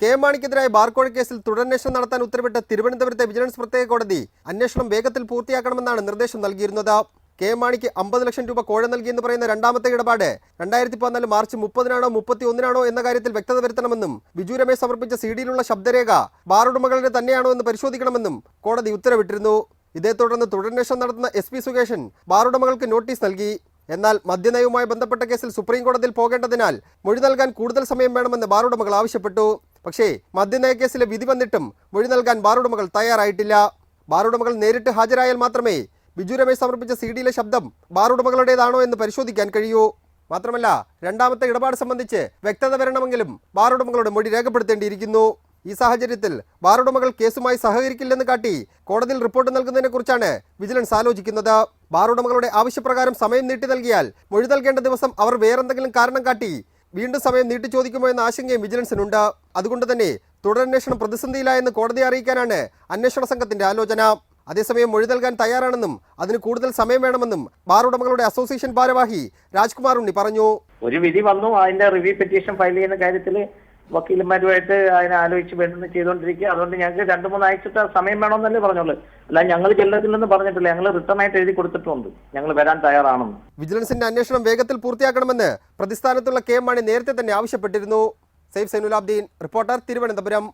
K മാണിക്കെതിരായ ബാർകോഴ കേസിൽ തുടരന്വേഷണം നടത്താൻ ഉത്തരവിട്ട തിരുവനന്തപുരത്തെ വിജിലൻസ് പ്രത്യേക കോടതി അന്വേഷണം വേഗത്തിൽ പൂർത്തിയാക്കണമെന്നാണ് നിർദ്ദേശം നൽകിയിരുന്നത്. കെ മാണിക്ക് 50 ലക്ഷം രൂപ കോഴ നൽകിയെന്ന് പറയുന്ന രണ്ടാമത്തെ ഇടപാട് 2014 മാർച്ച് 30-നാണോ 31-നാണോ എന്ന കാര്യത്തിൽ വ്യക്തത വരുത്തണമെന്നും ബിജു രമേശ് സമർപ്പിച്ച സിഡിയിലുള്ള ശബ്ദരേഖ ബാറുടമകളുടെ തന്നെയാണോ എന്ന് പരിശോധിക്കണമെന്നും കോടതി ഉത്തരവിട്ടിരുന്നു. ഇതേ തുടർന്ന് തുടരന്വേഷണം നടത്തുന്ന SP സുകേഷൻ ബാറുടമകൾക്ക് നോട്ടീസ് നൽകി. എന്നാൽ മദ്യനയവുമായി ബന്ധപ്പെട്ട കേസിൽ സുപ്രീം കോടതിയിൽ പോകേണ്ടതിനാൽ മൊഴി നൽകാൻ കൂടുതൽ സമയം വേണമെന്ന് ബാറുടമകൾ ആവശ്യപ്പെട്ടു. പക്ഷേ മദ്യനയ കേസിലെ വിധി വന്നിട്ടും മൊഴി നൽകാൻ ബാറുടമകൾ തയ്യാറായിട്ടില്ല. ബാറുടമകൾ നേരിട്ട് ഹാജരായാൽ മാത്രമേ ബിജു രമേശ് സമർപ്പിച്ച സിഡിയിലെ ശബ്ദം ബാറുടമകളുടേതാണോ എന്ന് പരിശോധിക്കാൻ കഴിയൂ. മാത്രമല്ല രണ്ടാമത്തെ ഇടപാട് സംബന്ധിച്ച് വ്യക്തത വരണമെങ്കിലും ബാറുടമകളുടെ മൊഴി രേഖപ്പെടുത്തേണ്ടിയിരിക്കുന്നു. ഈ സാഹചര്യത്തിൽ ബാറുടമകൾ കേസുമായി സഹകരിക്കില്ലെന്ന് കാട്ടി കോടതിയിൽ റിപ്പോർട്ട് നൽകുന്നതിനെ കുറിച്ചാണ് വിജിലൻസ് ആലോചിക്കുന്നത്. ബാറുടമകളുടെ ആവശ്യപ്രകാരം സമയം നീട്ടി നൽകിയാൽ മൊഴി നൽകേണ്ട ദിവസം അവർ വേറെന്തെങ്കിലും കാരണം കാട്ടി വീണ്ടും സമയം നീട്ടി ചോദിക്കുമോ എന്ന ആശങ്കയും വിജിലൻസിനുണ്ട്. അതുകൊണ്ട് തന്നെ തുടരന്വേഷണം പ്രതിസന്ധിയിലായെന്ന് കോടതിയെ അറിയിക്കാനാണ് അന്വേഷണ സംഘത്തിന്റെ ആലോചന. അതേസമയം മൊഴി നൽകാൻ തയ്യാറാണെന്നും അതിന് കൂടുതൽ സമയം വേണമെന്നും ബാറുടമകളുടെ അസോസിയേഷൻ ഭാരവാഹി രാജ്കുമാർ ഉണ്ണി പറഞ്ഞു. ഒരു വിധി വന്നു, അതിന്റെ റിവ്യൂ പെറ്റീഷൻ ഫയൽ ചെയ്യുന്ന കാര്യത്തിൽ വക്കീലന്മാരുമായിട്ട് അതിനെ ആലോചിച്ച് വേണ്ടെന്ന് ചെയ്തുകൊണ്ടിരിക്കുക. അതുകൊണ്ട് ഞങ്ങൾക്ക് 2-3 ആഴ്ചത്തെ സമയം വേണമെന്നല്ലേ പറഞ്ഞോളൂ. അല്ല, ഞങ്ങൾ ചെല്ലത്തില്ലെന്ന് പറഞ്ഞിട്ടില്ല. ഞങ്ങൾ റിട്ടേൺ ആയിട്ട് എഴുതി കൊടുത്തിട്ടുണ്ട് ഞങ്ങൾ വരാൻ തയ്യാറാണെന്ന്. വിജിലൻസിന്റെ അന്വേഷണം വേഗത്തിൽ പൂർത്തിയാക്കണമെന്ന് പ്രതിസ്ഥാനത്തുള്ള കെ മാണി നേരത്തെ തന്നെ ആവശ്യപ്പെട്ടിരുന്നു. Saif Zainulabdeen, reporter, Thiruvananthapuram.